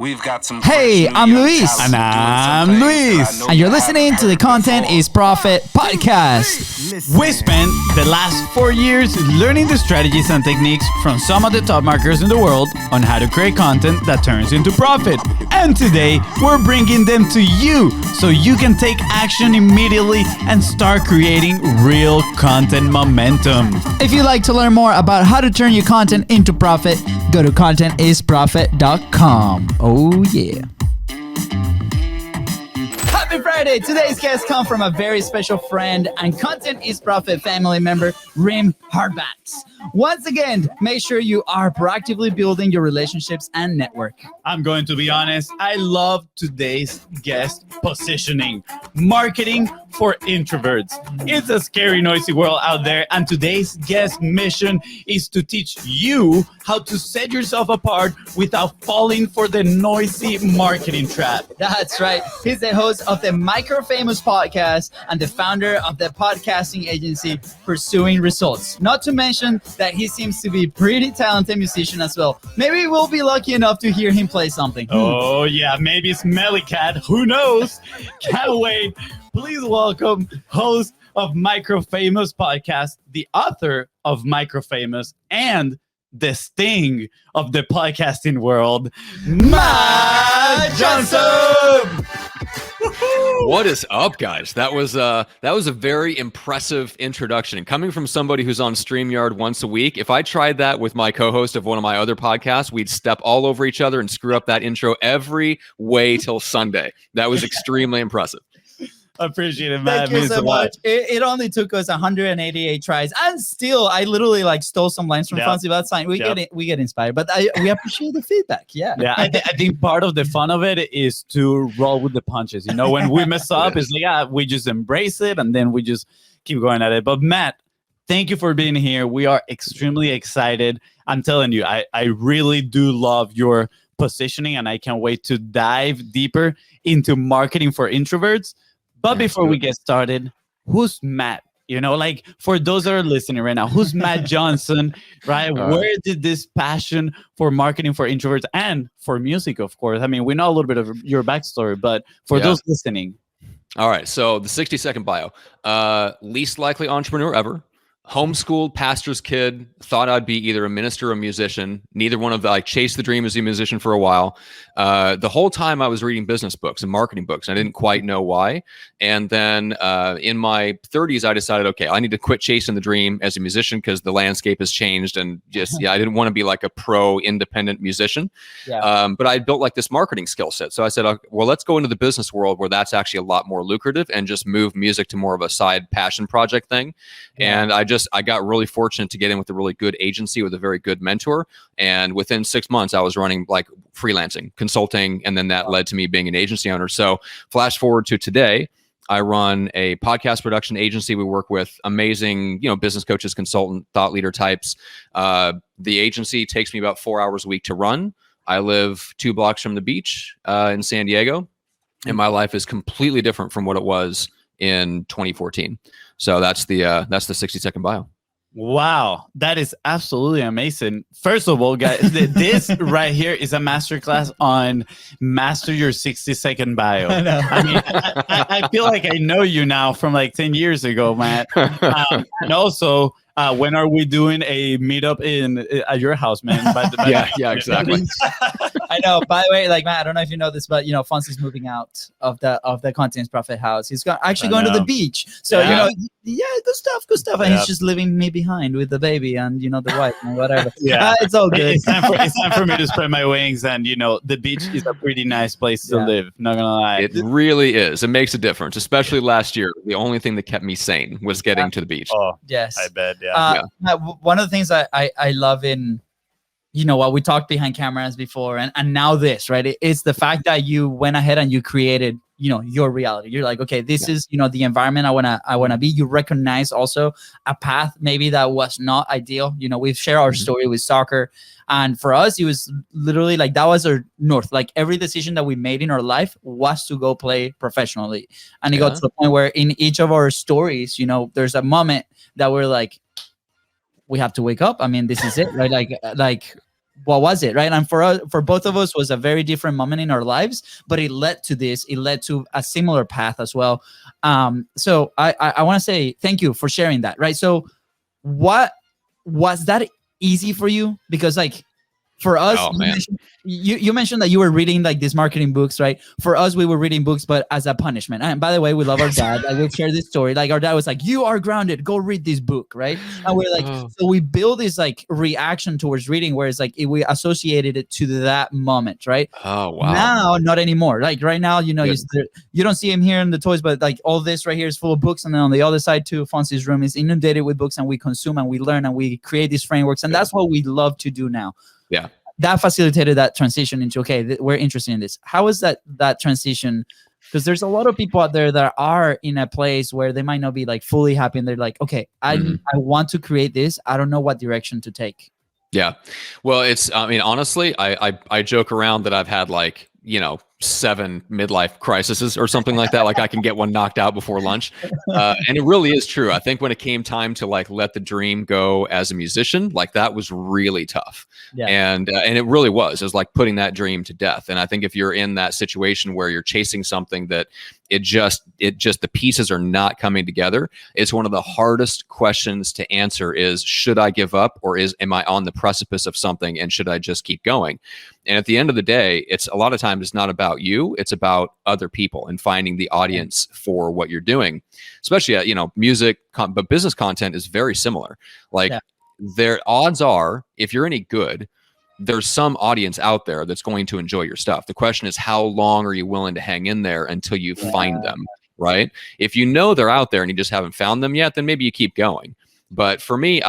We've got some Hey, I'm Luis. And I'm Luis. And you're listening to the Content is Profit podcast. We spent the last 4 years learning the strategies and techniques from some of the top marketers in the world on how to create content that turns into profit. And today, we're bringing them to you so you can take action immediately and start creating real content momentum. If you'd like to learn more about how to turn your content into profit, go to contentisprofit.com. Oh, yeah. Happy Friday! Today's guests come from a very special friend and Content is Profit family member, Rim Hardbacks. Once again, make sure you are proactively building your relationships and network. I'm going to be honest, I love today's guest positioning. Marketing for introverts. It's a scary, noisy world out there, and today's guest mission is to teach you how to set yourself apart without falling for the noisy marketing trap. That's right. He's the host of the Micro Famous podcast and the founder of the podcasting agency Pursuing Results. Not to mention that he seems to be a pretty talented musician as well. Maybe we'll be lucky enough to hear him play something. Oh yeah, maybe Smelly Cat. Who knows? Can't wait. Please welcome host of Micro Famous podcast, the author of Micro Famous, and the sting of the podcasting world, Matt Johnson. What is up, guys? That was a very impressive introduction. And coming from somebody who's on StreamYard once a week, if I tried that with my co-host of one of my other podcasts, we'd step all over each other and screw up that intro every way till Sunday. That was extremely impressive. Appreciate it, man. Thank you so much. It only took us 188 tries, and still, I literally stole some lines from FONZI. But that's fine. We get inspired, but we appreciate the feedback. Yeah. I think part of the fun of it is to roll with the punches. You know, when we mess up, it's like we just embrace it, and then we just keep going at it. But Matt, thank you for being here. We are extremely excited. I'm telling you, I really do love your positioning, and I can't wait to dive deeper into marketing for introverts. But before we get started, who's Matt? You know, for those that are listening right now, who's Matt Johnson, right? Where did this passion for marketing for introverts and for music, of course? I mean, we know a little bit of your backstory, but for those listening. All right. So the 60-second bio. Least likely entrepreneur ever. Homeschooled, pastor's kid, thought I'd be either a minister or a musician. Neither one of them. I chased the dream as a musician for a while. The whole time I was reading business books and marketing books. And I didn't quite know why. And then in my 30s, I decided, okay, I need to quit chasing the dream as a musician because the landscape has changed. And just, I didn't want to be like a pro independent musician. But I built this marketing skill set. So I said, well, let's go into the business world where that's actually a lot more lucrative and just move music to more of a side passion project thing. And I got really fortunate to get in with a really good agency with a very good mentor. And within 6 months, I was running freelancing, consulting, and then that led to me being an agency owner. So flash forward to today, I run a podcast production agency. We work with amazing, business coaches, consultant, thought leader types. The agency takes me about 4 hours a week to run. I live 2 blocks from the beach in San Diego, and my life is completely different from what it was in 2014. So that's the 60-second bio. Wow, that is absolutely amazing. First of all, guys, this right here is a masterclass on master your 60-second bio. I mean, I feel like I know you now from 10 years ago, Matt. And also, when are we doing a meetup at your house, man? Yeah, exactly. I know. By the way, Matt, I don't know if you know this, but FONZI's moving out of the Content is Profit house. He's going to the beach. So good stuff. And he's just leaving me behind with the baby and the wife and whatever. It's all good. It's time for me to spread my wings, and the beach is a pretty nice place to live. Not gonna lie, it really is. It makes a difference, especially last year. The only thing that kept me sane was getting to the beach. Oh, yes, I bet. One of the things I love in what we talked behind cameras before and now this, right? It's the fact that you went ahead and you created your reality. You're like, okay, this is the environment I wanna be. You recognize also a path maybe that was not ideal. We've shared our story with soccer, and for us it was literally that was our north. Every decision that we made in our life was to go play professionally, and it got to the point where in each of our stories, there's a moment that we're like, we have to wake up. I mean, this is it, right? what was it, right? And for us, for both of us, was a very different moment in our lives, but it led to this. It led to a similar path as well. So I want to say thank you for sharing that, right? So what was that easy for you? Because like for us, Oh, man. you mentioned that you were reading like these marketing books, right? For us, we were reading books, but as a punishment. And by the way, we love our dad. Like we've shared this story. Like our dad was like, "You are grounded. Go read this book," right? And we're like, so we build this like reaction towards reading, where it's like we associated it to that moment, right? Oh, wow. Now, not anymore. Like right now, you know, Good. you don't see him here in the toys, but like all this right here is full of books, and then on the other side too, Fonzi's room is inundated with books, and we consume and we learn and we create these frameworks, and that's what we love to do now. Yeah. That facilitated that transition into, okay, we're interested in this. How is that transition? Because there's a lot of people out there that are in a place where they might not be like fully happy, and they're like, okay, I want to create this. I don't know what direction to take. Yeah. Well, I mean, honestly, I joke around that I've had like, 7 midlife crises or something like that. Like I can get one knocked out before lunch. And it really is true. I think when it came time to like let the dream go as a musician, like that was really tough. Yeah. And it really was. It was like putting that dream to death. And I think if you're in that situation where you're chasing something that it just the pieces are not coming together, it's one of the hardest questions to answer is, should I give up, or am I on the precipice of something and should I just keep going? And at the end of the day, it's a lot of times it's not about you, it's about other people and finding the audience for what you're doing. Especially music, but business content is very similar. Like their odds are, if you're any good, there's some audience out there that's going to enjoy your stuff. The question is, how long are you willing to hang in there until you find them, right? If you know they're out there and you just haven't found them yet, then maybe you keep going. But for me,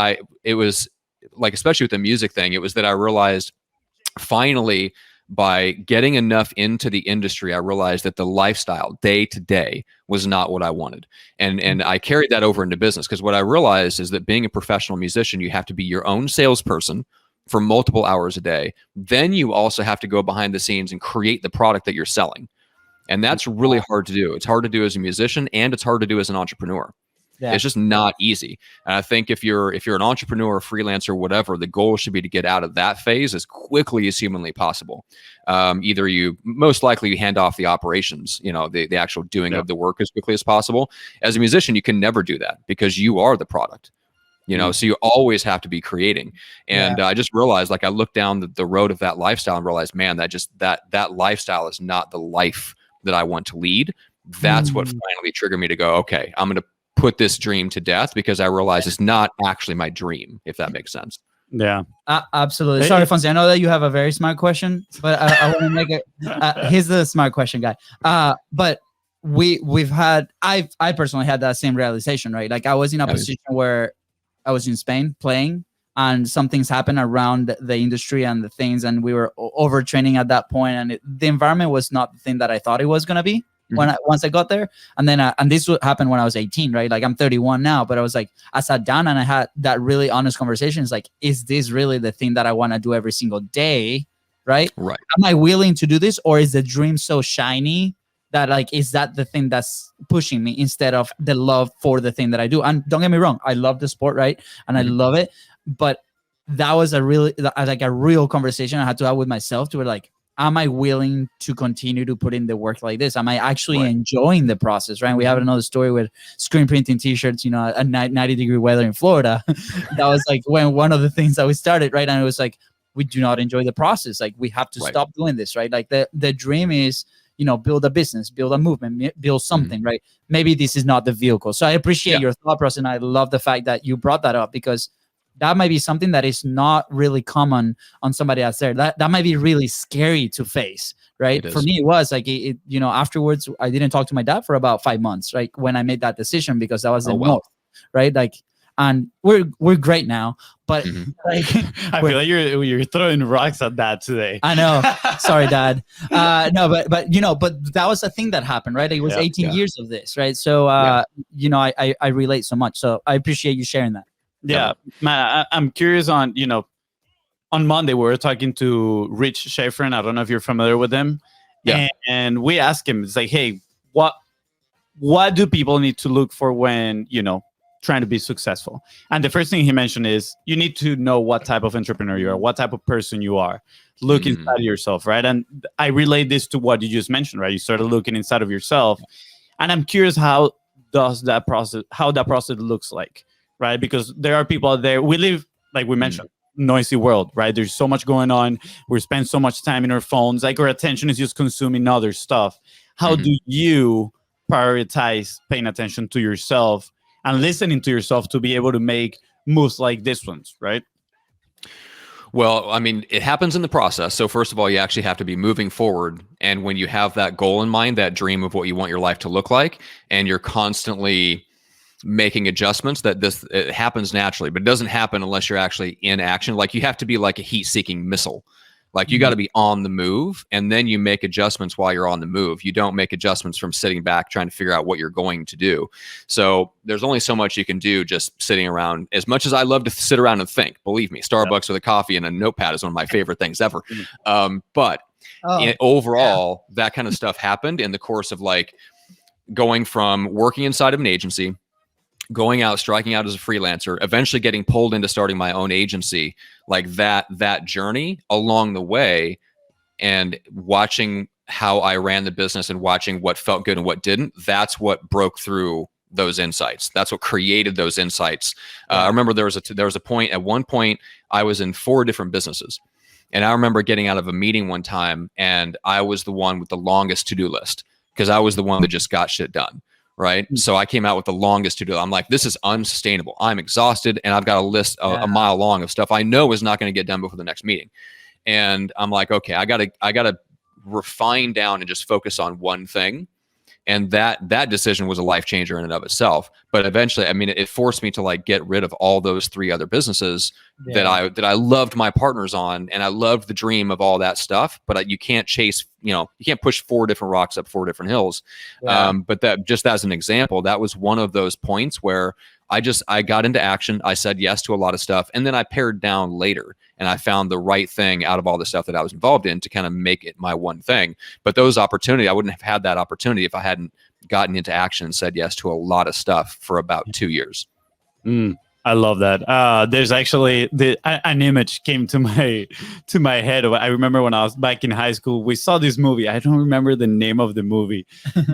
it was like, especially with the music thing, it was that I realized finally, by getting enough into the industry, I realized that the lifestyle day to day was not what I wanted. And I carried that over into business, because what I realized is that being a professional musician, you have to be your own salesperson for multiple hours a day. Then you also have to go behind the scenes and create the product that you're selling. And that's really hard to do. It's hard to do as a musician, and it's hard to do as an entrepreneur. Yeah. It's just not easy. And I think if you're an entrepreneur, a freelancer, whatever, the goal should be to get out of that phase as quickly as humanly possible. Either most likely you hand off the operations, the actual doing of the work as quickly as possible. As a musician, you can never do that because you are the product. So you always have to be creating. And I just realized, like, I looked down the road of that lifestyle and realized, man, that lifestyle is not the life that I want to lead. That's what finally triggered me to go, okay, I'm going to put this dream to death, because I realize it's not actually my dream, if that makes sense. Yeah, absolutely. Sorry, Fonzi, I know that you have a very smart question, but I want to make it. Here's the smart question guy. But I personally had that same realization, right? Like I was in a position where I was in Spain playing, and some things happened around the industry and the things, and we were overtraining at that point, and the environment was not the thing that I thought it was going to be. Once I got there, and then and this happened when I was 18, right? Like I'm 31 now, but I was like, I sat down and I had that really honest conversation. It's like, is this really the thing that I want to do every single day, right? Right. Am I willing to do this, or is the dream so shiny that like, is that the thing that's pushing me instead of the love for the thing that I do? And don't get me wrong, I love the sport, right? And I love it, but that was a real conversation I had to have with myself to be like, am I willing to continue to put in the work like this? Am I actually enjoying the process, right? We have another story with screen printing t-shirts, at 90-degree weather in Florida. That was like one of the things that we started, right? And it was like, we do not enjoy the process. Like we have to stop doing this, right? Like the dream is, build a business, build a movement, build something, right? Maybe this is not the vehicle. So I appreciate your thought process. And I love the fact that you brought that up, because that might be something that is not really common on somebody out there. That might be really scary to face, right? For me, it was like, afterwards, I didn't talk to my dad for about 5 months, right? When I made that decision, because that was the north, right? Like, and we're great now, but like, I feel like you're throwing rocks at Dad today. I know. Sorry, Dad. No, but that was the thing that happened, right? It was 18 years of this, right? So, I relate so much. So I appreciate you sharing that. Yeah, man, I'm curious on, on Monday, we were talking to Rich Schaefer, and I don't know if you're familiar with him. Yeah. And we asked him, it's like, hey, what do people need to look for when, trying to be successful. And the first thing he mentioned is you need to know what type of entrepreneur you are, what type of person you are. Look inside of yourself, right? And I relate this to what you just mentioned, right? You started looking inside of yourself. And I'm curious how that process looks like, right? Because there are people out there, we live, like we mentioned, noisy world, right? There's so much going on. We spend so much time in our phones, like our attention is just consuming other stuff. How do you prioritize paying attention to yourself and listening to yourself to be able to make moves like this ones, right? Well, I mean, it happens in the process. So first of all, you actually have to be moving forward. And when you have that goal in mind, that dream of what you want your life to look like, and you're constantly making adjustments, it happens naturally, but it doesn't happen unless you're actually in action. Like you have to be like a heat-seeking missile. Like you got to be on the move, and then you make adjustments while you're on the move. You don't make adjustments from sitting back trying to figure out what you're going to do. So there's only so much you can do just sitting around. As much as I love to sit around and think, believe me, Starbucks with a coffee and a notepad is one of my favorite things ever. But overall, that kind of stuff happened in the course of like going from working inside of an agency, going out, striking out as a freelancer, eventually getting pulled into starting my own agency, like that journey along the way, and watching how I ran the business and watching what felt good and what didn't. That's what broke through those insights. That's what created those insights. I remember there was a point, at one point I was in 4 different businesses. And I remember getting out of a meeting one time and I was the one with the longest to-do list because I was the one that just got shit done. Right. So I came out with the longest to do. I'm like, this is unsustainable. I'm exhausted. And I've got a list a mile long of stuff I know is not going to get done before the next meeting. And I'm like, okay, I gotta refine down and just focus on one thing. And that decision was a life changer in and of itself. But eventually, I mean, it forced me to like get rid of all those 3 other businesses that I loved my partners on, and I loved the dream of all that stuff. But you can't chase, you can't push 4 different rocks up 4 different hills. But that, just as an example, that was one of those points where I got into action. I said yes to a lot of stuff, and then I pared down later, and I found the right thing out of all the stuff that I was involved in to kind of make it my one thing. But those opportunities, I wouldn't have had that opportunity if I hadn't gotten into action and said yes to a lot of stuff for about 2 years. I love that. There's actually an image came to my head. I remember when I was back in high school, we saw this movie. I don't remember the name of the movie,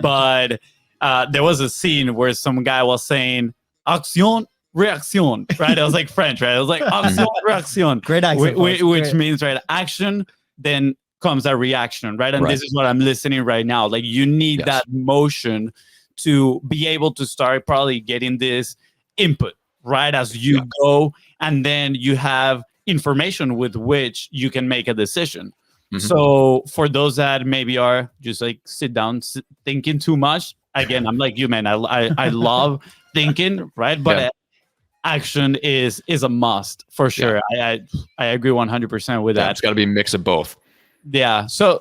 but there was a scene where some guy was saying "action, reaction," right? It was like French, right? It was like "action, reaction." Great accent, which means, right, action, then comes a reaction, right? And this is what I'm listening right now. Like you need that motion to be able to start probably getting this input, right, as you go, and then you have information with which you can make a decision. So for those that maybe are just like sit down thinking too much, again, I'm like you, man. I love thinking, right? But action is a must for sure. I agree 100% with that. It's got to be a mix of both. Yeah. So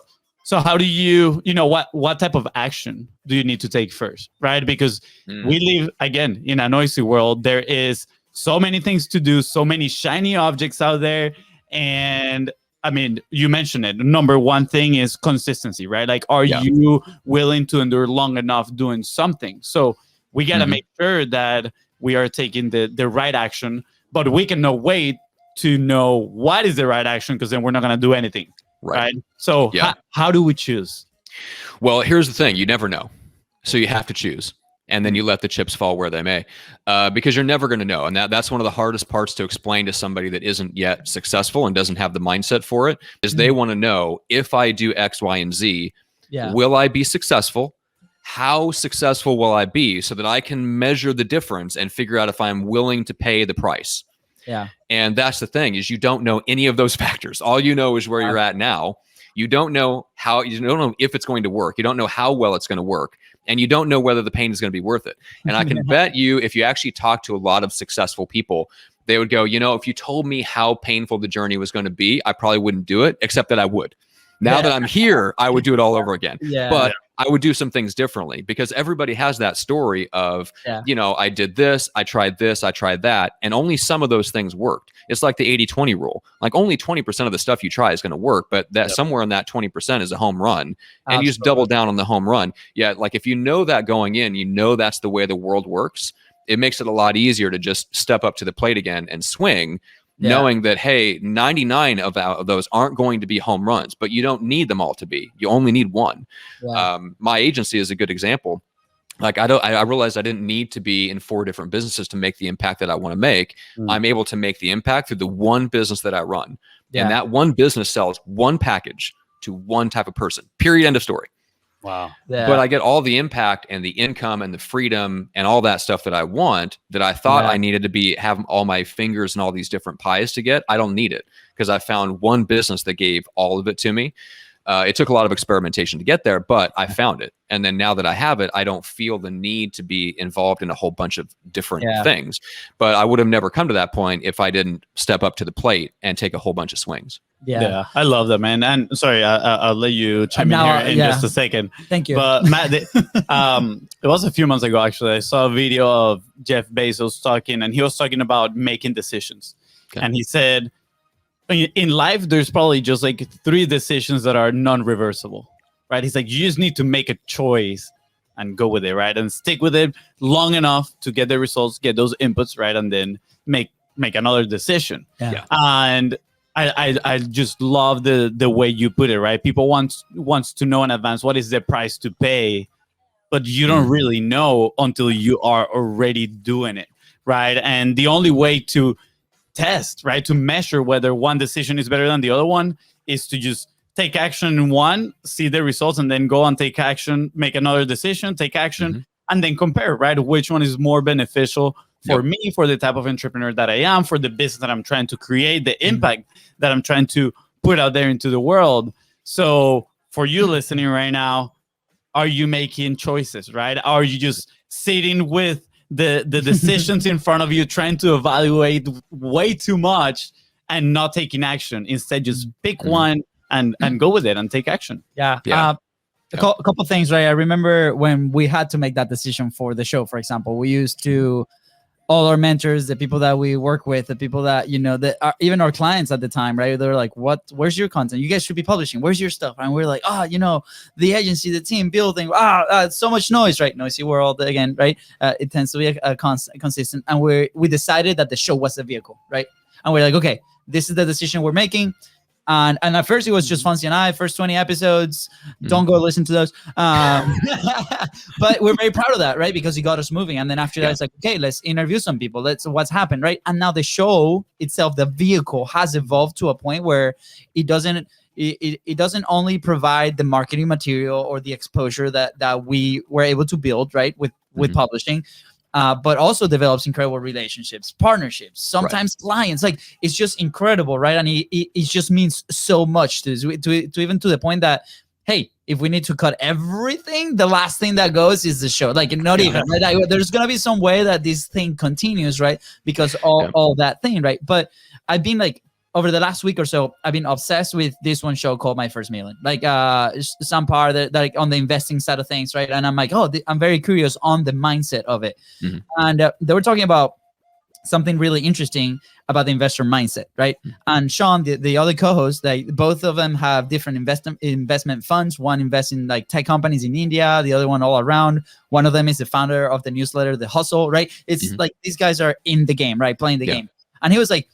how do you what type of action do you need to take first, right? Because we live, again, in a noisy world. There is so many things to do, so many shiny objects out there. And I mean, you mentioned it. Number one thing is consistency, right? Like, are you willing to endure long enough doing something? So we got to make sure that we are taking the right action, but we cannot wait to know what is the right action, because then we're not going to do anything. Right. So how do we choose? Well, here's the thing. You never know. So you have to choose. And then you let the chips fall where they may, because you're never going to know. And that's one of the hardest parts to explain to somebody that isn't yet successful and doesn't have the mindset for it, is they want to know, if I do X, Y, and Z, will I be successful? How successful will I be, so that I can measure the difference and figure out if I'm willing to pay the price? And that's the thing, is you don't know any of those factors. All you know is where you're at now. You don't know you don't know if it's going to work. You don't know how well it's going to work. And you don't know whether the pain is going to be worth it. And I can bet you, if you actually talk to a lot of successful people, they would go, if you told me how painful the journey was going to be, I probably wouldn't do it, except that I would. Now that I'm here, I would do it all over again. But I would do some things differently, because everybody has that story of, I did this, I tried that, and only some of those things worked. It's like the 80-20 rule. Like only 20% of the stuff you try is going to work, but that somewhere in that 20% is a home run, and you just double down on the home run. Like if you know that going in, that's the way the world works. it makes it a lot easier to just step up to the plate again and swing, knowing that, hey, 99 of those aren't going to be home runs, but you don't need them all to be. You only need one. My agency is a good example. Like I realized I didn't need to be in 4 different businesses to make the impact that I want to make. I'm able to make the impact through the one business that I run. And that one business sells one package to one type of person, period, end of story. Wow. But I get all the impact and the income and the freedom and all that stuff that I want, that I thought I needed to have all my fingers and all these different pies to get. I don't need it, because I found one business that gave all of it to me. It took a lot of experimentation to get there, but I found it. And then now that I have it, I don't feel the need to be involved in a whole bunch of different things. But I would have never come to that point if I didn't step up to the plate and take a whole bunch of swings. Yeah, I love that, man. And sorry, I'll let you chime in here in just a second. Thank you. But Matt, it was a few months ago, actually. I saw a video of Jeff Bezos talking, and he was talking about making decisions. And he said, in life, there's probably just like 3 decisions that are non-reversible, right? He's like, you just need to make a choice and go with it, right? And stick with it long enough to get the results, get those inputs, right? And then make another decision. And I just love the way you put it, right? People wants to know in advance what is the price to pay, but you don't really know until you are already doing it, right? And the only way to test, right, to measure whether one decision is better than the other one is to just take action in one, see the results, and then go and take action, make another decision, take action, and then compare, right? Which one is more beneficial for me, for the type of entrepreneur that I am, for the business that I'm trying to create, the impact that I'm trying to put out there into the world. So for you listening right now, are you making choices, right? Are you just sitting with the decisions in front of you, trying to evaluate way too much and not taking action? Instead, just pick one and go with it and take action. A couple things, right? I remember when we had to make that decision for the show, for example, we used to, all our mentors, the people that we work with, the people that, you know, that are even our clients at the time, right? They're like, where's your content? You guys should be publishing. Where's your stuff? And we're like, you know, the agency, the team building, so much noise, right? Noisy world again, right? It tends to be a consistent. And we decided that the show was the vehicle, right? And we're like, okay, this is the decision we're making. And at first it was just FONZI and I, first 20 episodes. Don't go listen to those. But we're very proud of that, right? Because it got us moving. And then after that, it's like, okay, let's interview some people. What's happened, right? And now the show itself, the vehicle, has evolved to a point where it doesn't only provide the marketing material or the exposure that we were able to build, right, with publishing, but also develops incredible relationships, partnerships, sometimes clients. Like, it's just incredible, right? And it just means so much to even to the point that, hey, if we need to cut everything, the last thing that goes is the show. Like, not even, right? There's gonna be some way that this thing continues, right? Because all that thing, right? But I've been like, over the last week or so, I've been obsessed with this one show called My First Million. Like, some part that like on the investing side of things, right? And I'm like, I'm very curious on the mindset of it. And they were talking about something really interesting about the investor mindset, right? And Sean, the other co-host, both of them have different investment funds. One invests in like tech companies in India, the other one all around. One of them is the founder of the newsletter, The Hustle, right? It's like these guys are in the game, right? Playing the game. And he was like,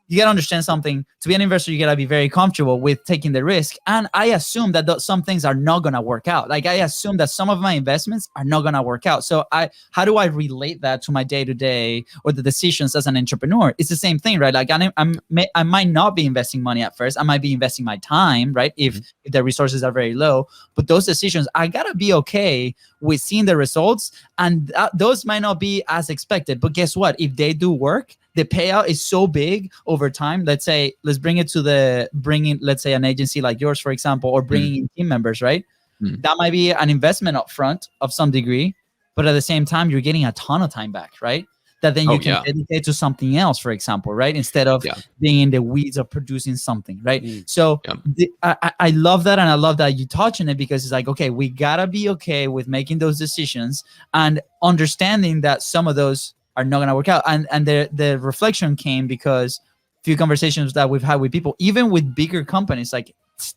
you got to understand something. To be an investor, you got to be very comfortable with taking the risk. And I assume that some things are not going to work out. Like, I assume that some of my investments are not going to work out. So how do I relate that to my day-to-day or the decisions as an entrepreneur? It's the same thing, right? Like, I might not be investing money at first. I might be investing my time, right? If the resources are very low. But those decisions, I got to be okay with seeing the results. And those might not be as expected. But guess what? If they do work, the payout is so big over time. Let's bring it to let's say an agency like yours, for example, or bringing in team members, right? That might be an investment up front of some degree, but at the same time, you're getting a ton of time back, right? That then you can dedicate to something else, for example, right? Instead of being in the weeds of producing something, right? So I love that. And I love that you touch on it, because it's like, okay, we gotta be okay with making those decisions and understanding that some of those are not going to work out. And the reflection came because a few conversations that we've had with people, even with bigger companies, like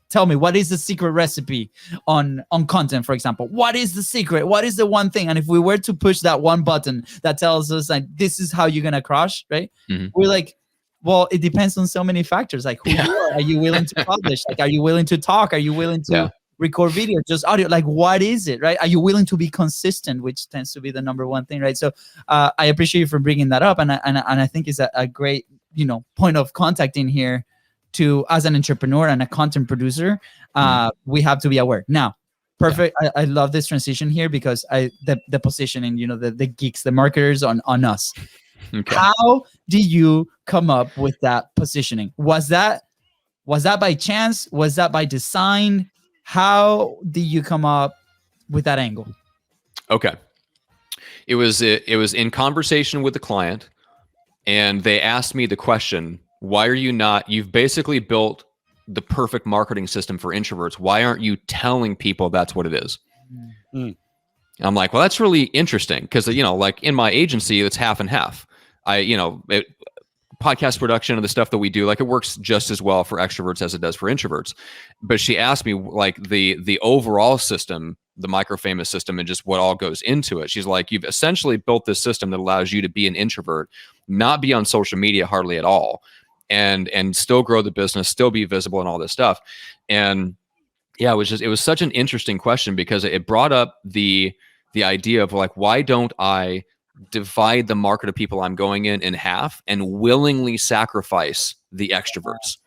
tell me, what is the secret recipe on content, for example? What is the secret? What is the one thing? And if we were to push that one button that tells us like, this is how you're going to crush, right? We're like, well, it depends on so many factors. Like who you are you willing to publish? Like, are you willing to talk? Are you willing to record video, just audio? Like, what is it, right? Are you willing to be consistent, which tends to be the number one thing, right? So I appreciate you for bringing that up. And I think it's a great, point of contact in here to, as an entrepreneur and a content producer, we have to be aware. Now, perfect. I love this transition here because the positioning, the geeks, the marketers on us. Okay. How do you come up with that positioning? Was that by chance? Was that by design? How did you come up with that angle? Okay. It was in conversation with the client, and they asked me the question, why are you not, you've basically built the perfect marketing system for introverts. Why aren't you telling people that's what it is? I'm like, well, that's really interesting because, like in my agency, it's half and half. Podcast production and the stuff that we do, like it works just as well for extroverts as it does for introverts. But she asked me like the overall system, the micro-famous system, and just what all goes into it. She's like, you've essentially built this system that allows you to be an introvert, not be on social media hardly at all, and still grow the business, still be visible and all this stuff. And yeah, it was such an interesting question because it brought up the idea of like, why don't I divide the market of people I'm going in half and willingly sacrifice the extroverts?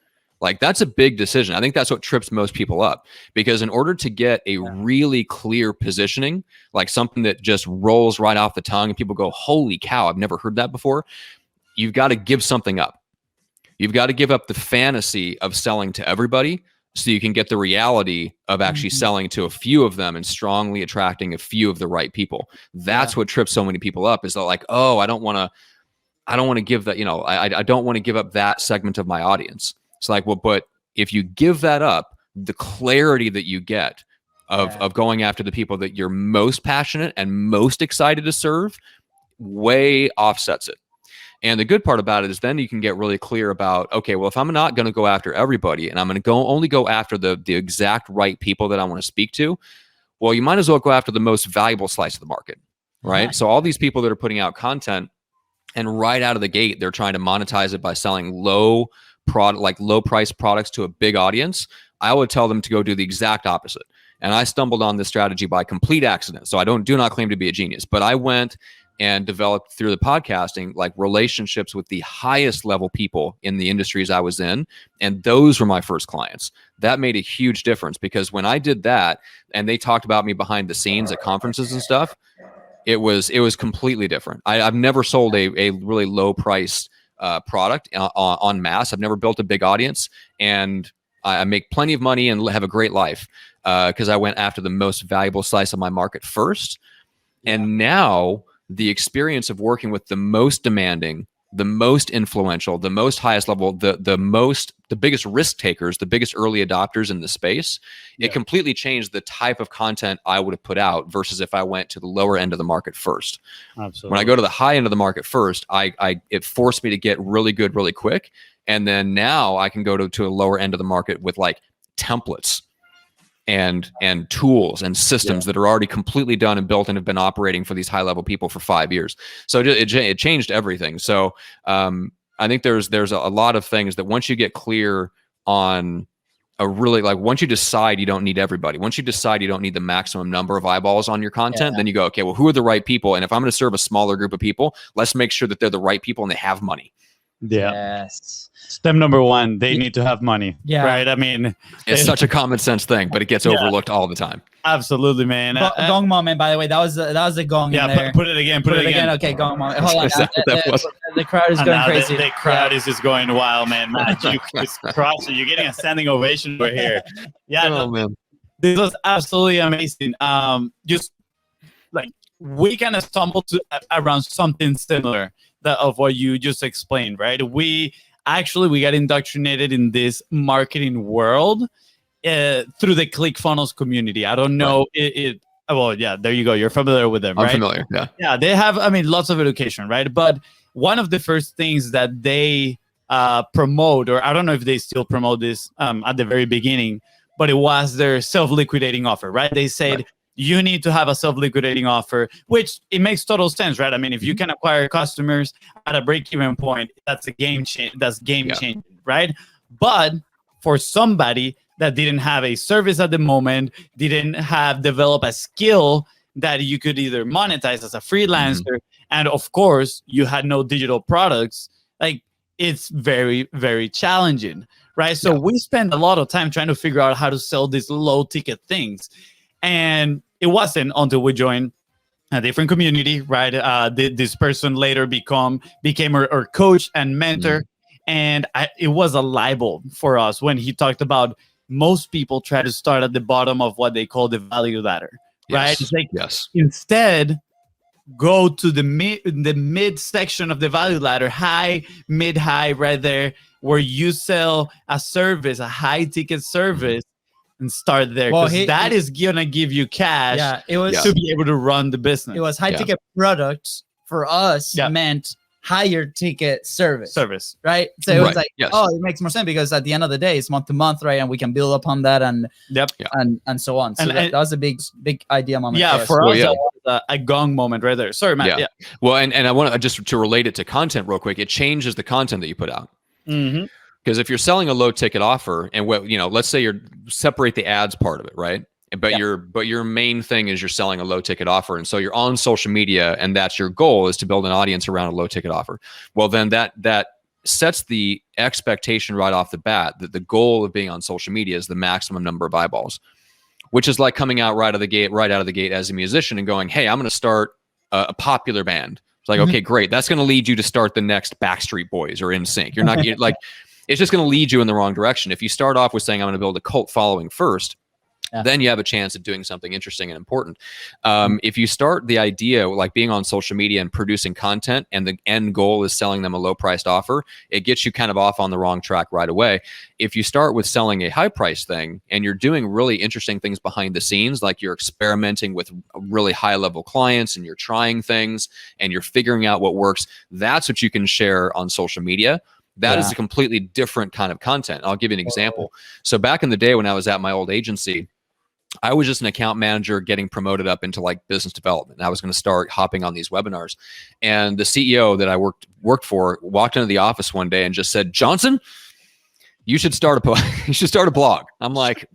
Like that's a big decision. I think that's what trips most people up, because in order to get a really clear positioning, like something that just rolls right off the tongue and people go, holy cow, I've never heard that before. You've got to give something up. You've got to give up the fantasy of selling to everybody so you can get the reality of actually selling to a few of them and strongly attracting a few of the right people. That's what trips so many people up, is that like, oh, I don't want to give that, I don't want to give up that segment of my audience. It's like, well, but if you give that up, the clarity that you get of going after the people that you're most passionate and most excited to serve way offsets it. And the good part about it is then you can get really clear about, okay, well, if I'm not going to go after everybody and I'm going to only go after the exact right people that I want to speak to, well, you might as well go after the most valuable slice of the market, right? So all these people that are putting out content and right out of the gate, they're trying to monetize it by selling low price products to a big audience. I would tell them to go do the exact opposite. And I stumbled on this strategy by complete accident. So I do not claim to be a genius, but I went and developed through the podcasting, like relationships with the highest level people in the industries I was in. And those were my first clients. That made a huge difference, because when I did that and they talked about me behind the scenes at conferences and stuff, it was completely different. I've never sold a really low price product en masse. I've never built a big audience, and I make plenty of money and have a great life because I went after the most valuable slice of my market first. And now the experience of working with the most demanding, the most influential, the most highest level, the biggest risk takers, the biggest early adopters in the space, it completely changed the type of content I would have put out versus if I went to the lower end of the market first. Absolutely. When I go to the high end of the market first, it forced me to get really good really quick. And then now I can go to a lower end of the market with like templates and tools and systems that are already completely done and built and have been operating for these high level people for 5 years. So it changed everything. So I think there's a lot of things that once you get clear on once you decide you don't need everybody, once you decide you don't need the maximum number of eyeballs on your content, then you go, okay, well, who are the right people? And if I'm going to serve a smaller group of people, let's make sure that they're the right people and they have money. Yes. Step number one, they need to have money. Yeah. Right. I mean, it's such a common sense thing, but it gets overlooked all the time. Absolutely, man. Gong moment, by the way. That was a gong. Yeah. In there. Put it again. Put it again. Okay. Gong moment. Hold on. The crowd is going crazy. The crowd is just going wild, man. Matt, you're getting a standing ovation over here. Yeah. Man. This was absolutely amazing. Just like we kind of stumbled around something similar of what you just explained, right? We got indoctrinated in this marketing world through the ClickFunnels community. I don't know well, yeah, there you go. You're familiar with them, right? I'm familiar, yeah. Yeah, they have, lots of education, right? But one of the first things that they promote, or I don't know if they still promote this at the very beginning, but it was their self-liquidating offer, right? They said, you need to have a self-liquidating offer, which it makes total sense, right? I mean, if you can acquire customers at a break-even point, that's a game change. That's game-changing, right? But for somebody that didn't have a service at the moment, didn't have developed a skill that you could either monetize as a freelancer, and of course, you had no digital products, like it's very, very challenging, right? So we spend a lot of time trying to figure out how to sell these low-ticket things. And it wasn't until we joined a different community, right? This person later became our coach and mentor. And it was a light bulb for us when he talked about most people try to start at the bottom of what they call the value ladder, right? It's like, instead, go to the mid section of the value ladder, high, mid, high, right there, where you sell a service, a high ticket service, and start there, because that is gonna give you cash to be able to run the business. It was high ticket products for us meant higher ticket service, right? So it was like, oh, it makes more sense because at the end of the day, it's month to month, right? And we can build upon that and and so on. So that was a big idea moment. For us, that was a gong moment right there. Sorry, Matt. Well, and I want to just to relate it to content real quick. It changes the content that you put out. Because if you're selling a low ticket offer, and let's say you're separate the ads part of it, right? But your main thing is you're selling a low ticket offer, and so you're on social media, and that's your goal, is to build an audience around a low ticket offer. Well, then that sets the expectation right off the bat that the goal of being on social media is the maximum number of eyeballs, which is like coming out right out of the gate as a musician and going, hey, I'm going to start a popular band. It's like, okay, great. That's going to lead you to start the next Backstreet Boys or NSYNC. You're not like. It's just going to lead you in the wrong direction. If you start off with saying, I'm going to build a cult following first, then you have a chance of doing something interesting and important. If you start the idea like being on social media and producing content, and the end goal is selling them a low priced offer, it gets you kind of off on the wrong track right away. If you start with selling a high price thing and you're doing really interesting things behind the scenes, like you're experimenting with really high level clients and you're trying things and you're figuring out what works, that's what you can share on social media. That is a completely different kind of content. I'll give you an example. So back in the day when I was at my old agency, I was just an account manager getting promoted up into like business development. And I was going to start hopping on these webinars. And the CEO that I worked for walked into the office one day and just said, Johnson, you should start a blog. I'm like,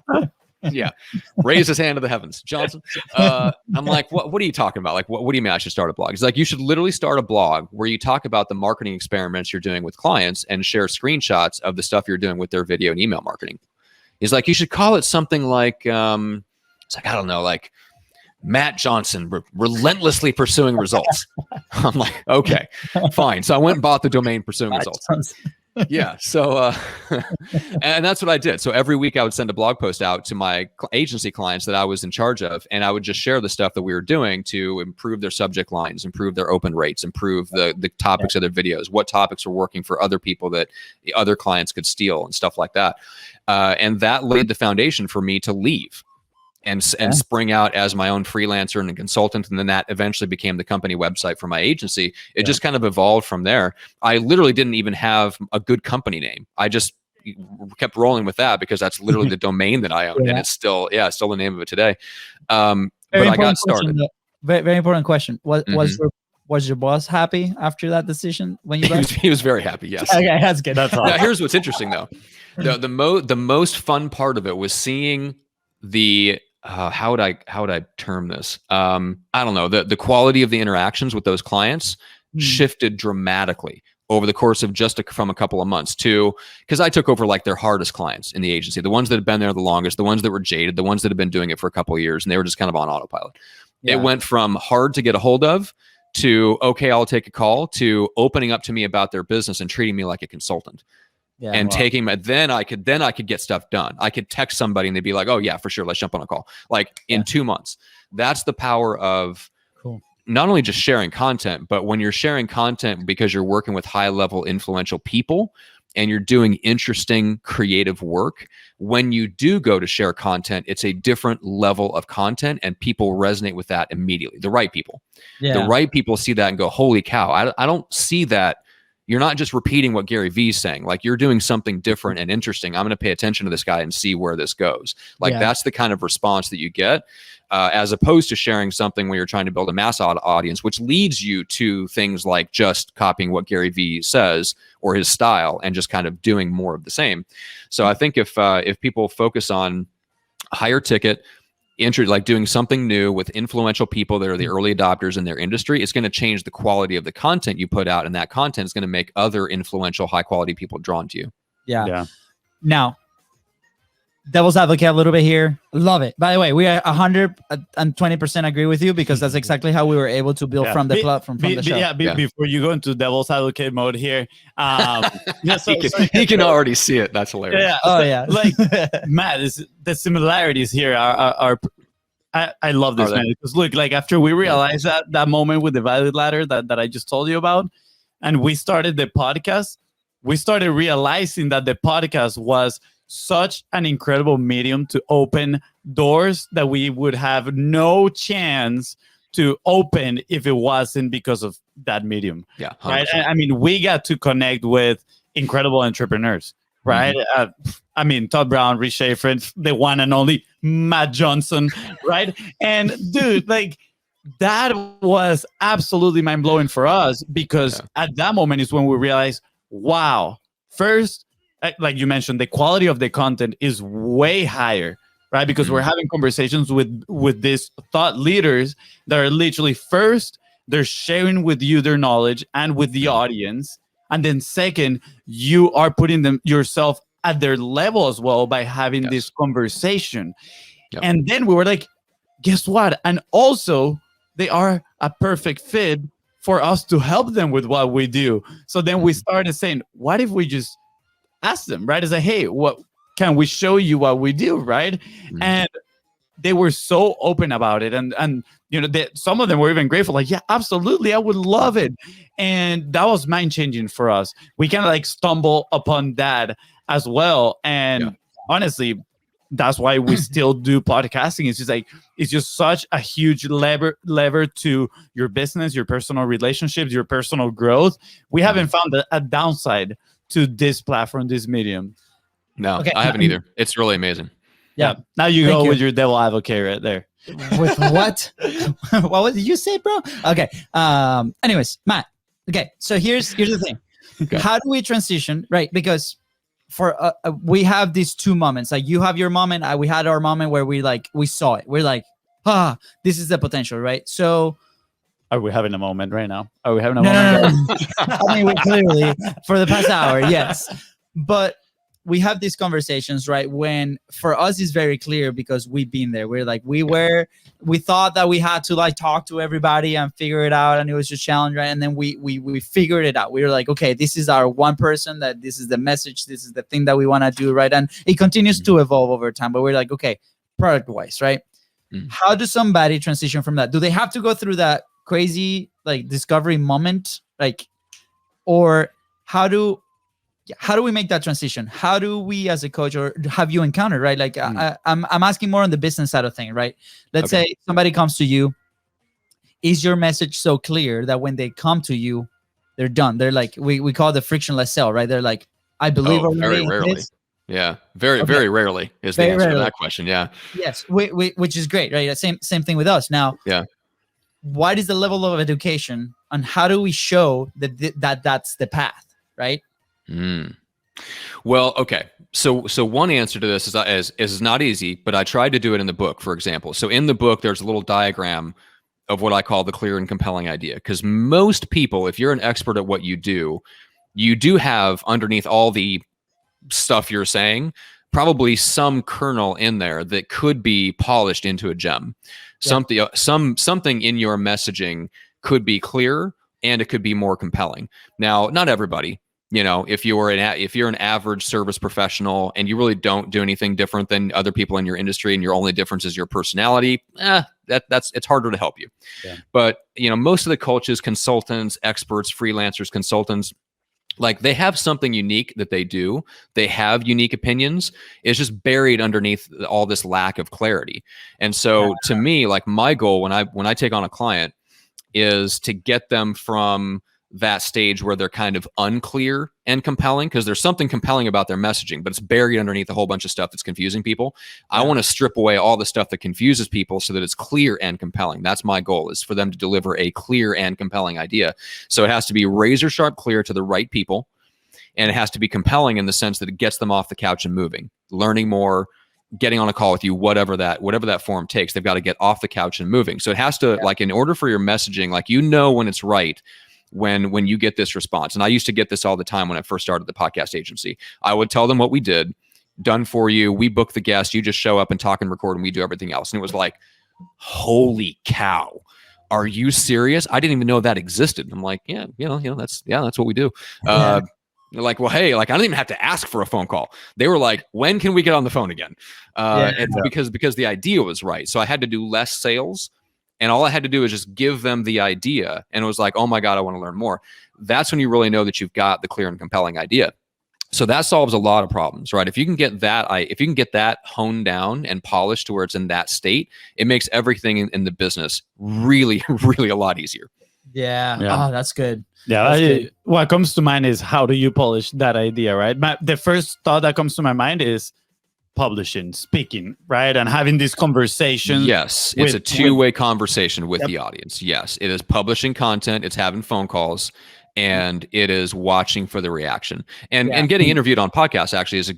raise his hand to the heavens. Johnson. I'm like, what are you talking about? Like, what do you mean I should start a blog? He's like, you should literally start a blog where you talk about the marketing experiments you're doing with clients and share screenshots of the stuff you're doing with their video and email marketing. He's like, you should call it something like, it's like, I don't know, like Matt Johnson, relentlessly pursuing results. I'm like, okay, fine. So I went and bought the domain Pursuing Results. So and that's what I did. So every week I would send a blog post out to my agency clients that I was in charge of, and I would just share the stuff that we were doing to improve their subject lines, improve their open rates, improve the topics of their videos, what topics were working for other people that the other clients could steal and stuff like that. And that laid the foundation for me to leave and spring out as my own freelancer and a consultant. And then that eventually became the company website for my agency. It just kind of evolved from there. I literally didn't even have a good company name. I just kept rolling with that because that's literally the domain that I own. And it's still the name of it today. But I got started. Very, very important question. Was your boss happy after that decision when you left? He was very happy. Yes. Okay, that's good. That's awesome. Now, here's what's interesting though. The most fun part of it was seeing the how would I term this? I don't know. The quality of the interactions with those clients shifted dramatically over the course of from a couple of months because I took over like their hardest clients in the agency, the ones that had been there the longest, the ones that were jaded, the ones that had been doing it for a couple of years, and they were just kind of on autopilot. It went from hard to get a hold of to, okay, I'll take a call, to opening up to me about their business and treating me like a consultant. Taking my, then I could get stuff done. I could text somebody and they'd be like, oh yeah, for sure, let's jump on a call. Like in 2 months. That's the power of not only just sharing content, but when you're sharing content because you're working with high level influential people and you're doing interesting creative work, when you do go to share content, it's a different level of content and people resonate with that immediately. The right people. The right people see that and go, holy cow, I don't see that you're not just repeating what Gary Vee's saying. Like, you're doing something different and interesting. I'm going to pay attention to this guy and see where this goes. Like, that's the kind of response that you get, as opposed to sharing something where you're trying to build a mass audience, which leads you to things like just copying what Gary Vee says or his style and just kind of doing more of the same. So I think if people focus on higher ticket, like doing something new with influential people that are the early adopters in their industry, it's going to change the quality of the content you put out, and that content is going to make other influential, high quality people drawn to you. Yeah. Now, devil's advocate a little bit here. Love it. By the way, we are 120% agree with you, because that's exactly how we were able to build from the platform, from the show. Before you go into devil's advocate mode here, he can already see it. That's hilarious. Yeah. Oh yeah. Like, Matt, the similarities here are I love this, man. Because look, like, after we realized that moment with the value ladder that I just told you about, and we started the podcast, we started realizing that the podcast was such an incredible medium to open doors that we would have no chance to open if it wasn't because of that medium. Yeah, 100%. Right. I mean, we got to connect with incredible entrepreneurs, right? I mean, Todd Brown, Rich Schaefer, the one and only Matt Johnson, right? And dude, like, that was absolutely mind blowing for us, because at that moment is when we realized, wow, first, like you mentioned, the quality of the content is way higher, right? Because we're having conversations with these thought leaders that are literally, first, they're sharing with you their knowledge and with the audience. And then second, you are putting them yourself at their level as well by having this conversation. And then we were like, guess what? And also, they are a perfect fit for us to help them with what we do. So then we started saying, what if we just ask them, right? It's like, hey, what can we show you what we do, right? And they were so open about it, and you know, some of them were even grateful, like, yeah, absolutely, I would love it. And that was mind changing for us. We kind of like stumble upon that as well, and honestly, that's why we still do podcasting. It's just like, it's just such a huge lever to your business, your personal relationships, your personal growth. We haven't found a downside to this platform, this medium. No, I haven't either. It's really amazing. Yeah. Now you go with your devil advocate right there. With what? What did you say, bro? Okay. Anyways, Matt. Okay. So here's the thing. Okay. How do we transition, right? Because for we have these two moments. Like, you have your moment. We had our moment where we saw it. We're like, this is the potential, right? So. Are we having a moment right now? Are we having a moment? No. I mean, we clearly, for the past hour, yes. But we have these conversations, right? When for us it's very clear, because we've been there. We're like, we thought that we had to like talk to everybody and figure it out, and it was just challenge, right? And then we figured it out. We were like, okay, this is our one person, that this is the message, this is the thing that we want to do, right? And it continues to evolve over time. But we're like, okay, product wise, right? How does somebody transition from that? Do they have to go through that crazy like discovery moment, like, or how do we make that transition? How do we, as a coach, or have you encountered, right? Like, I'm asking more on the business side of things, right? Let's say somebody comes to you. Is your message so clear that when they come to you, they're done? They're like, we call it the frictionless sell, right? They're like, I believe very rarely. Yeah, very rarely is the answer to that question. Yeah. Yes, which is great, right? Same thing with us now. Yeah. What is the level of education, and how do we show that that's the path, right? Well, okay. So one answer to this is not easy, but I tried to do it in the book, for example. So in the book, there's a little diagram of what I call the clear and compelling idea. Because most people, if you're an expert at what you do have underneath all the stuff you're saying, probably some kernel in there that could be polished into a gem. Yeah. Something in your messaging could be clear, and it could be more compelling. Now, not everybody. You know, if you're an average service professional and you really don't do anything different than other people in your industry, and your only difference is your personality, it's harder to help you. Yeah. But you know, most of the coaches, consultants, experts, freelancers, consultants, like, they have something unique that they do. They have unique opinions. It's just buried underneath all this lack of clarity. And so to me, like, my goal when I take on a client is to get them from that stage where they're kind of unclear and compelling, because there's something compelling about their messaging, but it's buried underneath a whole bunch of stuff that's confusing people. I want to strip away all the stuff that confuses people so that it's clear and compelling. That's my goal, is for them to deliver a clear and compelling idea. So it has to be razor sharp clear to the right people, and it has to be compelling in the sense that it gets them off the couch and moving, learning more, getting on a call with you, whatever that form takes. They've got to get off the couch and moving. So it has to, like, in order for your messaging, like, when it's right, when you get this response. And I used to get this all the time when I first started the podcast agency. I would tell them what we did, done for you. We book the guest. You just show up and talk and record, and we do everything else. And it was like, holy cow, are you serious? I didn't even know that existed. I'm like, that's what we do. They're like, well, hey, like, I don't even have to ask for a phone call. They were like, when can we get on the phone again? Because the idea was right. So I had to do less sales, and all I had to do is just give them the idea. And it was like, oh my God, I want to learn more. That's when you really know that you've got the clear and compelling idea. So that solves a lot of problems, right? If you can get that honed down and polished to where it's in that state, it makes everything in the business really, really a lot easier. Yeah. Oh, that's good. Yeah. What comes to mind is, how do you polish that idea, right? The first thought that comes to my mind is publishing, speaking, right? And having this conversation. Yes. It's a two-way conversation with the audience. Yes. It is publishing content. It's having phone calls. And it is watching for the reaction, and getting interviewed on podcasts actually is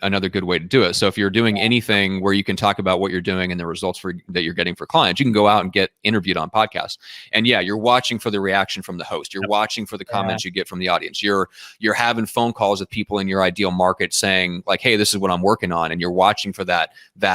another good way to do it. So if you're doing anything where you can talk about what you're doing and the results that you're getting for clients, you can go out and get interviewed on podcasts. And you're watching for the reaction from the host. You're watching for the comments you get from the audience. You're having phone calls with people in your ideal market saying, like, hey, this is what I'm working on. And you're watching for that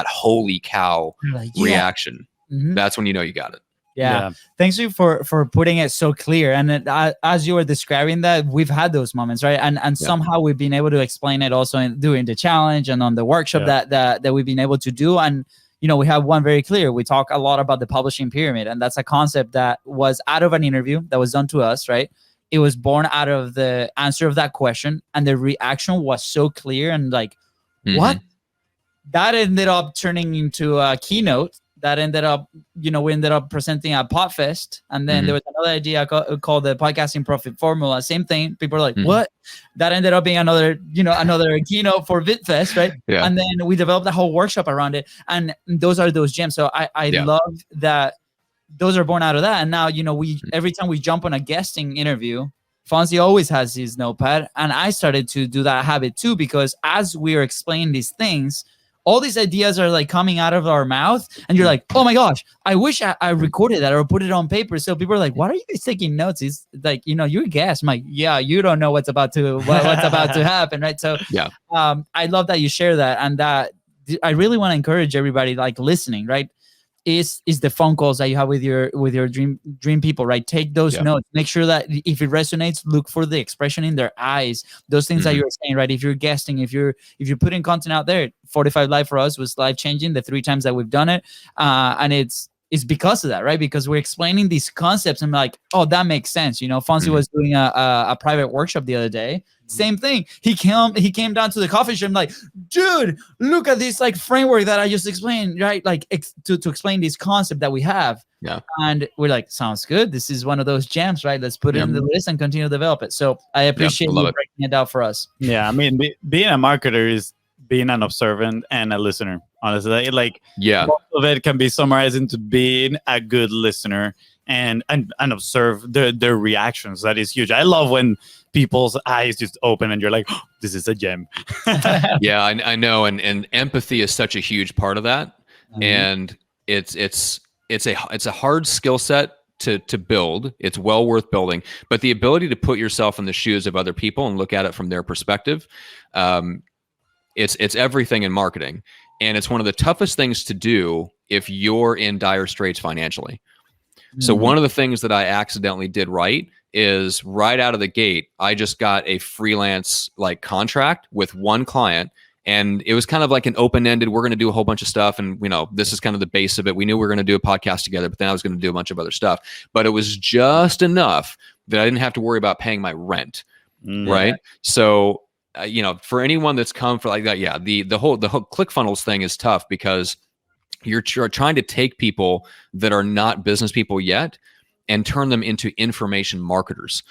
holy cow reaction. Mm-hmm. That's when you know you got it. Yeah. Thanks you for putting it so clear. And as you were describing that, we've had those moments, right? And somehow we've been able to explain it also during the challenge and on the workshop that we've been able to do. And, we have one very clear. We talk a lot about the publishing pyramid, and that's a concept that was out of an interview that was done to us, right? It was born out of the answer of that question, and the reaction was so clear and like, what? That ended up turning into a keynote. That ended up, we ended up presenting at Podfest. And then there was another idea called the podcasting profit formula. Same thing. People are like, what? That ended up being another keynote for VidFest, right? Yeah. And then we developed a whole workshop around it. And those are those gems. So I love that those are born out of that. And now, every time we jump on a guesting interview, Fonzie always has his notepad. And I started to do that habit too, because as we are explaining these things, all these ideas are like coming out of our mouth, and you're like, oh my gosh, I wish I recorded that or put it on paper. So people are like, what are you guys taking notes? It's like, you're a guest. I'm like, yeah, you don't know what's about to happen, right? So I love that you share that, and that I really want to encourage everybody like listening, right? Is the phone calls that you have with your dream people, right? Take those notes. Make sure that if it resonates, look for the expression in their eyes. Those things that you're saying, right? If you're guesting, if you're putting content out there, 45 Live for us was life changing the 3 times that we've done it, and it's because of that, right? Because we're explaining these concepts and like, oh, that makes sense. Fonzie was doing a private workshop the other day. Same thing. He came down to the coffee shop, like, dude, look at this like framework that I just explained, right? Like to explain this concept that we have. Yeah. And we're like, sounds good. This is one of those gems, right? Let's put it in the list and continue to develop it. So I appreciate you breaking it out for us. Yeah. I mean, being a marketer is being an observant and a listener. Honestly, most of it can be summarized into being a good listener and observe their reactions. That is huge. I love when people's eyes just open and you're like, oh, this is a gem. Yeah, I know. And empathy is such a huge part of that. And it's a hard skill set to build. It's well worth building, but the ability to put yourself in the shoes of other people and look at it from their perspective, it's everything in marketing. And it's one of the toughest things to do if you're in dire straits financially. So one of the things that I accidentally did right is right out of the gate, I just got a freelance contract with one client, and it was kind of like an open-ended, we're going to do a whole bunch of stuff. And, this is kind of the base of it. We knew we were going to do a podcast together, but then I was going to do a bunch of other stuff, but it was just enough that I didn't have to worry about paying my rent. Right. So, for anyone that's come for like that, the whole ClickFunnels thing is tough because you're trying to take people that are not business people yet and turn them into information marketers.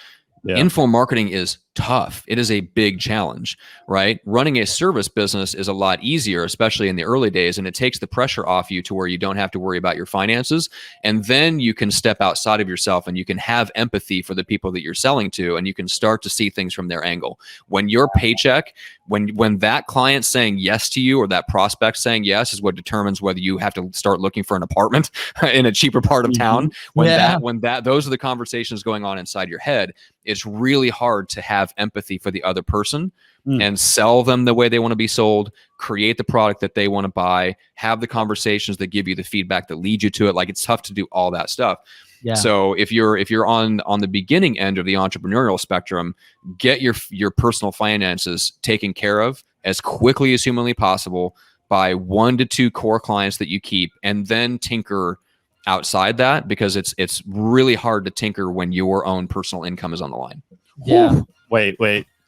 Info marketing is tough. It is a big challenge, right? Running a service business is a lot easier, especially in the early days, and it takes the pressure off you to where you don't have to worry about your finances. And then you can step outside of yourself and you can have empathy for the people that you're selling to, and you can start to see things from their angle. When your paycheck, when that client saying yes to you or that prospect saying yes is what determines whether you have to start looking for an apartment in a cheaper part of town. Those are the conversations going on inside your head. It's really hard to have empathy for the other person and sell them the way they want to be sold, create the product that they want to buy, have the conversations that give you the feedback that lead you to it. Like, it's tough to do all that stuff. Yeah. So if you're on the beginning end of the entrepreneurial spectrum, get your personal finances taken care of as quickly as humanly possible by 1 to 2 core clients that you keep, and then tinker outside that, because it's really hard to tinker when your own personal income is on the line. Yeah. Wait.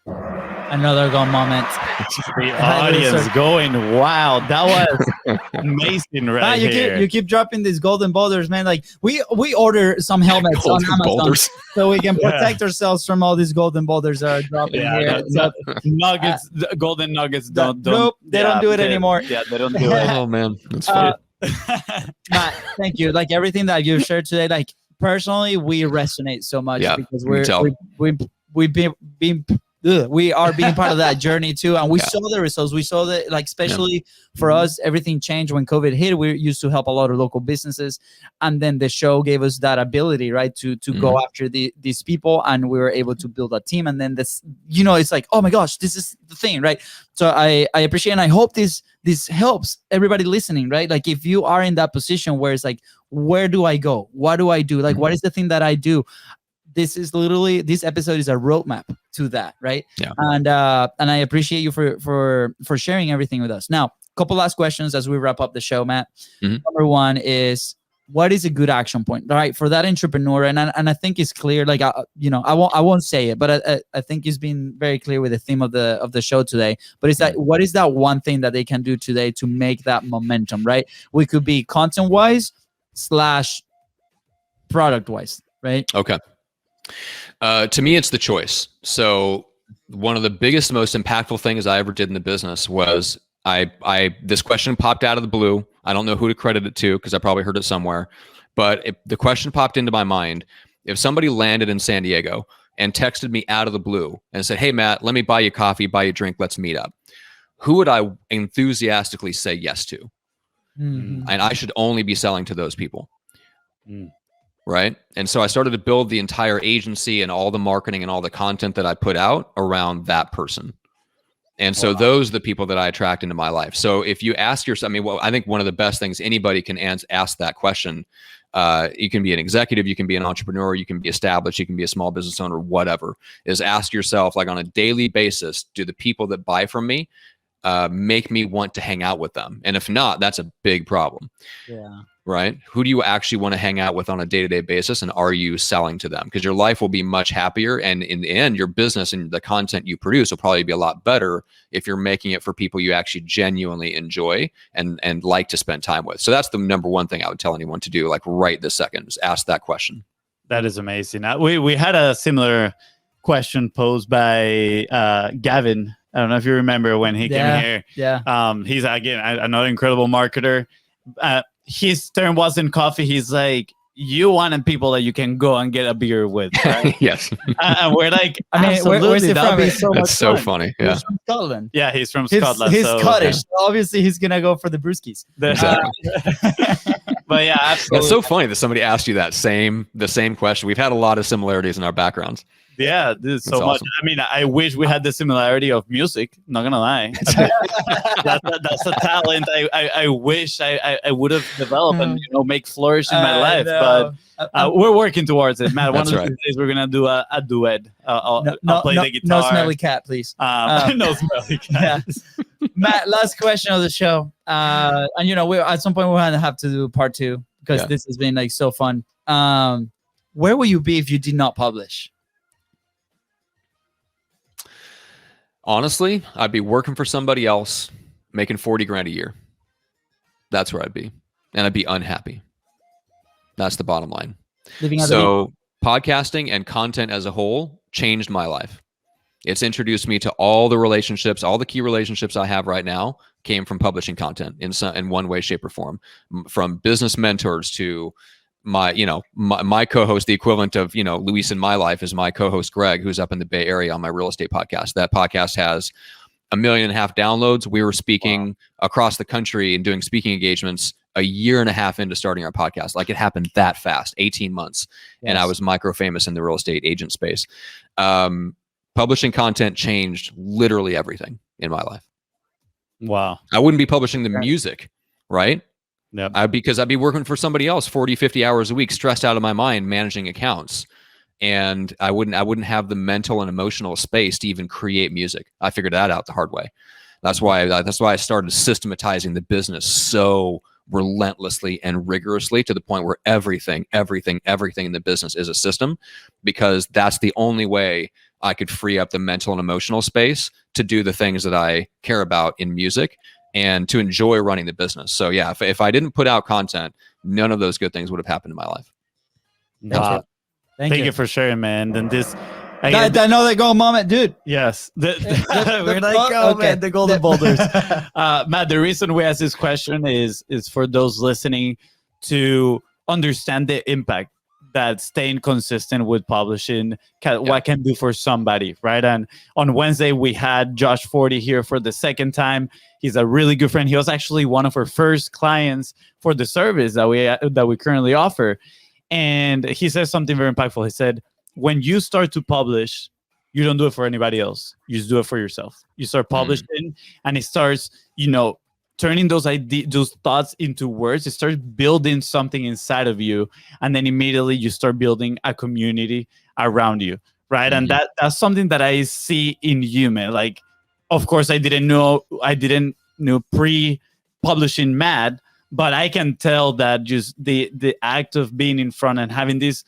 Another goal moment. The audience going, wow, that was amazing right here. You keep dropping these golden boulders, man. Like we order some helmets on Amazon boulders. so we can protect ourselves from all these golden boulders that are dropping here. Nuggets, golden nuggets don't nope, they don't do it anymore. Yeah, they don't do it. Oh man, that's funny. Matt, thank you. Like, everything that you've shared today, like, personally, we resonate so much because we are being part of that journey too, and we saw the results. We saw that, like, especially for us, everything changed when COVID hit. We used to help a lot of local businesses, and then the show gave us that ability, right, to go after these people, and we were able to build a team. And then this, it's like, oh my gosh, this is the thing, right? So I appreciate, and I hope this helps everybody listening, right? Like, if you are in that position where it's like, where do I go? What do I do? Like, what is the thing that I do? This episode is a roadmap to that, right? Yeah. And I appreciate you for sharing everything with us. Now, a couple last questions as we wrap up the show, Matt. Number one is, what is a good action point, right, for that entrepreneur? And I think it's clear. Like, I won't say it, but I think it's been very clear with the theme of the show today. But it's that, what is that one thing that they can do today to make that momentum, right? We could be content wise / product wise, right? Okay. To me, it's the choice. So one of the biggest, most impactful things I ever did in the business was this question popped out of the blue. I don't know who to credit it to, because I probably heard it somewhere, but the question popped into my mind. If somebody landed in San Diego and texted me out of the blue and said, "Hey, Matt, let me buy you coffee, buy you a drink, let's meet up," who would I enthusiastically say yes to? And I should only be selling to those people. Right. And so I started to build the entire agency and all the marketing and all the content that I put out around that person. And so those are the people that I attract into my life. So if you ask yourself, I think one of the best things anybody can ask that question, you can be an executive, you can be an entrepreneur, you can be established, you can be a small business owner, whatever, is ask yourself, like, on a daily basis, do the people that buy from me make me want to hang out with them? And if not, that's a big problem. Yeah. Right? Who do you actually want to hang out with on a day-to-day basis, and are you selling to them? Because your life will be much happier, and in the end, your business and the content you produce will probably be a lot better if you're making it for people you actually genuinely enjoy and like to spend time with. So that's the number one thing I would tell anyone to do, like, right this second, is ask that question. That is amazing. We had a similar question posed by Gavin. I don't know if you remember when he came here. Yeah. He's, again, another incredible marketer. His term wasn't coffee. He's like, you wanted people that you can go and get a beer with, right? Yes. And we're like, where's he from? That's so funny. Yeah. He's from Scotland. Yeah, he's from Scotland. He's Scottish. So obviously, he's gonna go for the brewskis. But yeah, absolutely. It's so funny that somebody asked you the same question. We've had a lot of similarities in our backgrounns. Yeah, this is so much. Awesome. I wish we had the similarity of music. Not gonna lie, that's a talent I wish I would have developed and make flourish in my life. But we're working towards it, Matt. One of these days we're gonna do a duet. I'll play the guitar. No smelly cat, please. No smelly cat. Yeah. Matt, last question of the show. And we at some point we're gonna have to do part 2 because this has been, like, so fun. Where will you be if you did not publish? Honestly, I'd be working for somebody else, making $40,000 a year. That's where I'd be. And I'd be unhappy. That's the bottom line. So podcasting and content as a whole changed my life. It's introduced me to all the relationships, all the key relationships I have right now came from publishing content in one way, shape, or form. From business mentors to my co-host, the equivalent of, Luis in my life is my co-host, Greg, who's up in the Bay Area on my real estate podcast. That podcast has 1.5 million downloads. We were speaking across the country and doing speaking engagements 1.5 years into starting our podcast. Like, it happened that fast, 18 months. Yes. And I was micro famous in the real estate agent space. Publishing content changed literally everything in my life. Wow. I wouldn't be publishing the music, right? Yep. Because I'd be working for somebody else 40, 50 hours a week, stressed out of my mind, managing accounts. And I wouldn't have the mental and emotional space to even create music. I figured that out the hard way. That's why I started systematizing the business so relentlessly and rigorously, to the point where everything in the business is a system, because that's the only way I could free up the mental and emotional space to do the things that I care about in music and to enjoy running the business. So yeah, if I didn't put out content, none of those good things would have happened in my life. Thank you for sharing, man. And this, I know that gold moment, dude. Yes. We're like, oh, okay, man, the golden boulders. Matt, the reason we ask this question is for those listening to understand the impact that staying consistent with publishing what can do for somebody, right? And on Wednesday, we had Josh Forty here for the second time. He's a really good friend. He was actually one of our first clients for the service that we currently offer. And he says something very impactful. He said, when you start to publish, you don't do it for anybody else. You just do it for yourself. You start publishing and it starts, turning those thoughts into words. It starts building something inside of you. And then immediately you start building a community around you, right? And that's something that I see in you, man. Like, of course, I didn't know pre-publishing Matt, but I can tell that just the act of being in front and having these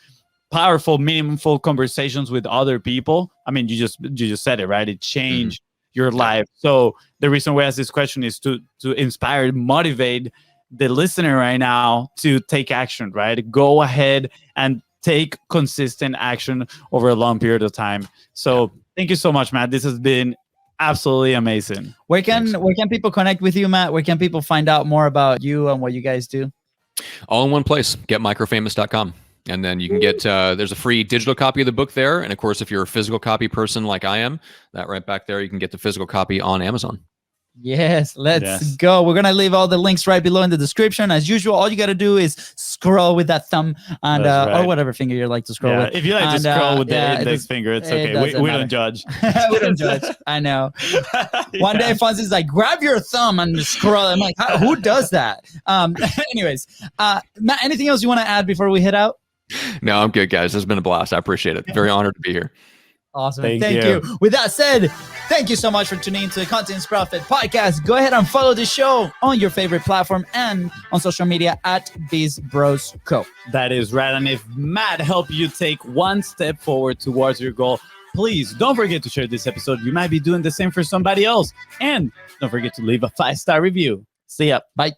powerful, meaningful conversations with other people. I mean, you just said it, right? It changed your life. So the reason we ask this question is to inspire, motivate the listener right now to take action, right? Go ahead and take consistent action over a long period of time. So thank you so much, Matt. This has been absolutely amazing. Where can people connect with you, Matt? Where can people find out more about you and what you guys do? All in one place, getmicrofamous.com. And then you can get, there's a free digital copy of the book there. And of course, if you're a physical copy person like I am, that right back there, you can get the physical copy on Amazon. Yes, let's go. We're going to leave all the links right below in the description. As usual, all you got to do is scroll with that thumb and or whatever finger you like to scroll with. If you like to scroll with the index finger, it's okay. We don't judge. We don't judge. I know. One day, Fonzi's like, grab your thumb and scroll. I'm like, who does that? Anyways, Matt, anything else you want to add before we head out? No, I'm good, guys. It's been a blast. I appreciate it. Very honored to be here. Awesome. Thank you. With that said, thank you so much for tuning into the Contents Profit Podcast. Go ahead and follow the show on your favorite platform and on social media at BIZBROS Co. That is right. And if Matt helped you take one step forward towards your goal, please don't forget to share this episode. You might be doing the same for somebody else. And don't forget to leave a 5-star review. See ya. Bye.